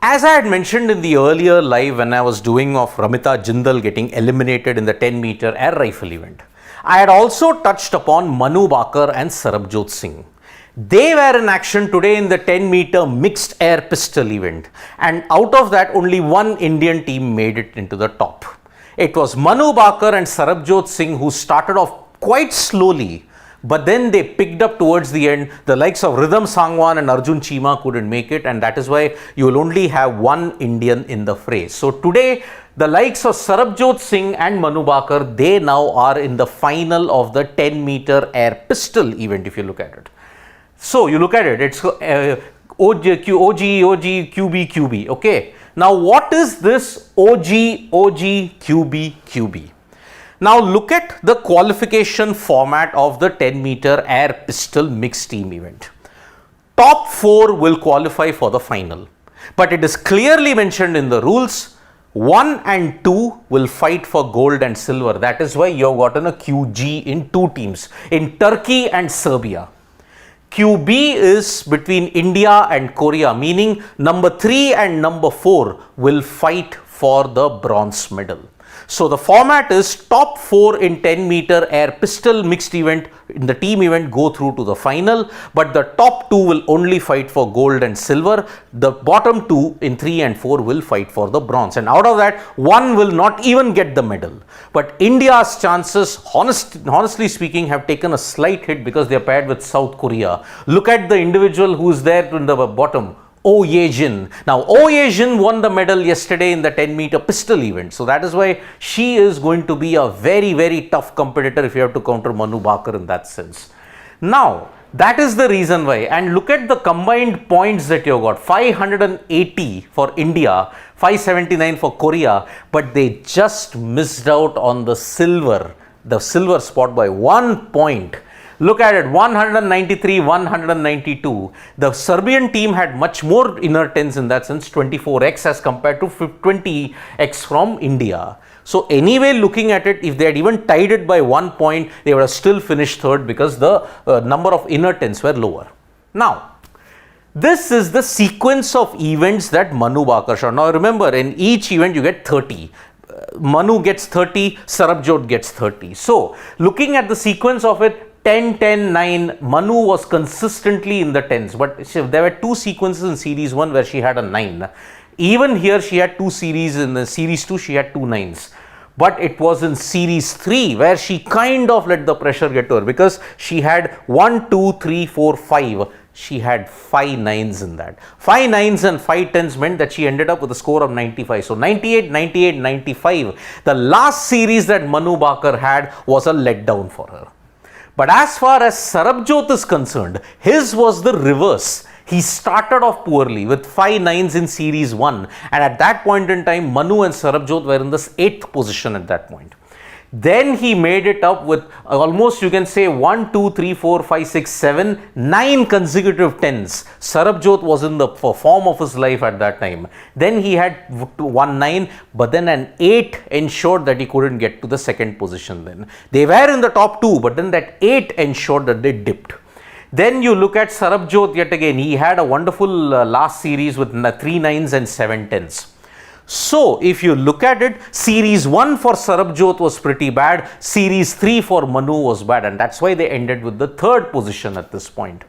As I had mentioned in the earlier live when I was doing of Ramita Jindal getting eliminated in the 10 meter air rifle event, I had also touched upon Manu Bakar and Sarabjot Singh. They were in action today in the 10 meter mixed air pistol event, and out of that only one Indian team made it into the top. It was Manu Bakar and Sarabjot Singh who started off quite slowly, but then they picked up towards the end. The likes of Rhythm Sangwan and Arjun Cheema couldn't make it, and that is why you will only have one Indian in the fray. So today, the likes of Sarabjot Singh and Manu Bakar, they now are in the final of the 10 meter air pistol event if you look at it. So you look at it, it's OG, QB, QB, okay. Now what is this OG, QB, QB? Now look at the qualification format of the 10 meter air pistol mixed team event. Top 4 will qualify for the final, but it is clearly mentioned in the rules 1 and 2 will fight for gold and silver. That is why you have gotten a QG in 2 teams in Turkey and Serbia. QB is between India and Korea, meaning number 3 and number 4 will fight for the bronze medal. So the format is top 4 in 10 meter air pistol mixed event in the team event go through to the final, but the top 2 will only fight for gold and silver. The bottom 2 in 3 and 4 will fight for the bronze, and out of that one will not even get the medal. But India's chances, honestly speaking, have taken a slight hit because they are paired with South Korea. Look at the individual who is there in the bottom. Oh Ye-jin. Now Oh Ye-jin won the medal yesterday in the 10 meter pistol event. So that is why she is going to be a very, very tough competitor if you have to counter Manu Bakar in that sense. Now that is the reason why, and look at the combined points that you got, 580 for India, 579 for Korea, but they just missed out on the silver spot by 1 point. Look at it, 193, 192. The Serbian team had much more inner tens in that sense, 24x as compared to 20x from India. So anyway, looking at it, if they had even tied it by 1 point, they would have still finished third because the number of inner tens were lower. Now, this is the sequence of events that Manu Bakar shot. Now remember, in each event you get 30. Manu gets 30, Sarabjot gets 30. So looking at the sequence of it, 10, 10, 9, Manu was consistently in the 10s, but there were 2 sequences in series 1 where she had a 9. Even here she had 2 series, in the series 2 she had 2 9s. But it was in series 3 where she kind of let the pressure get to her because she had 1, 2, 3, 4, 5. She had 5 9s in that. 5 9s and 5 10s meant that she ended up with a score of 95. So 98, 98, 95. The last series that Manu Bakar had was a letdown for her. But as far as Sarabjot is concerned, his was the reverse. He started off poorly with 5 9s in series 1, and at that point in time, Manu and Sarabjot were in the 8th position at that point. Then he made it up with almost, you can say, 1, 2, 3, 4, 5, 6, 7, 9 consecutive 10s. Sarabjot was in the form of his life at that time. Then he had 1 9, but then an 8 ensured that he couldn't get to the second position then. They were in the top 2, but then that 8 ensured that they dipped. Then you look at Sarabjot yet again. He had a wonderful last series with 3 9s and 7 10s. So if you look at it, series 1 for Sarabjot was pretty bad, series 3 for Manu was bad, and that's why they ended with the 3rd position at this point.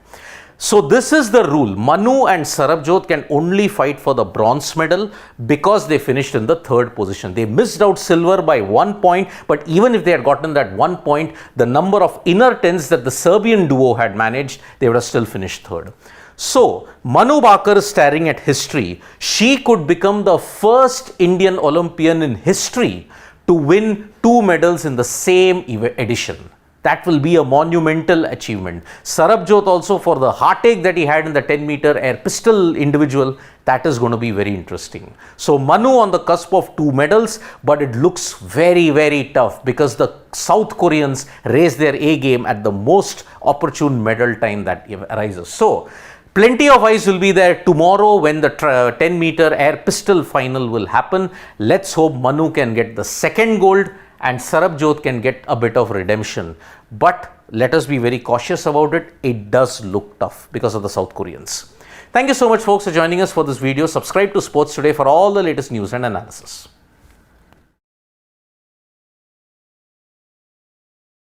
So this is the rule. Manu and Sarabjot can only fight for the bronze medal because they finished in the 3rd position. They missed out silver by 1 point, but even if they had gotten that 1 point, the number of inner tens that the Serbian duo had managed, they would have still finished 3rd. So, Manu Bakar is staring at history. She could become the first Indian Olympian in history to win 2 medals in the same edition. That will be a monumental achievement. Sarabjot also, for the heartache that he had in the 10 meter air pistol individual, that is going to be very interesting. So Manu on the cusp of 2 medals, but it looks very, very tough because the South Koreans raise their A game at the most opportune medal time that arises. So plenty of eyes will be there tomorrow when the 10 meter air pistol final will happen. Let's hope Manu can get the 2nd gold and Sarabjot can get a bit of redemption. But let us be very cautious about it. It does look tough because of the South Koreans. Thank you so much folks for joining us for this video. Subscribe to Sports Today for all the latest news and analysis.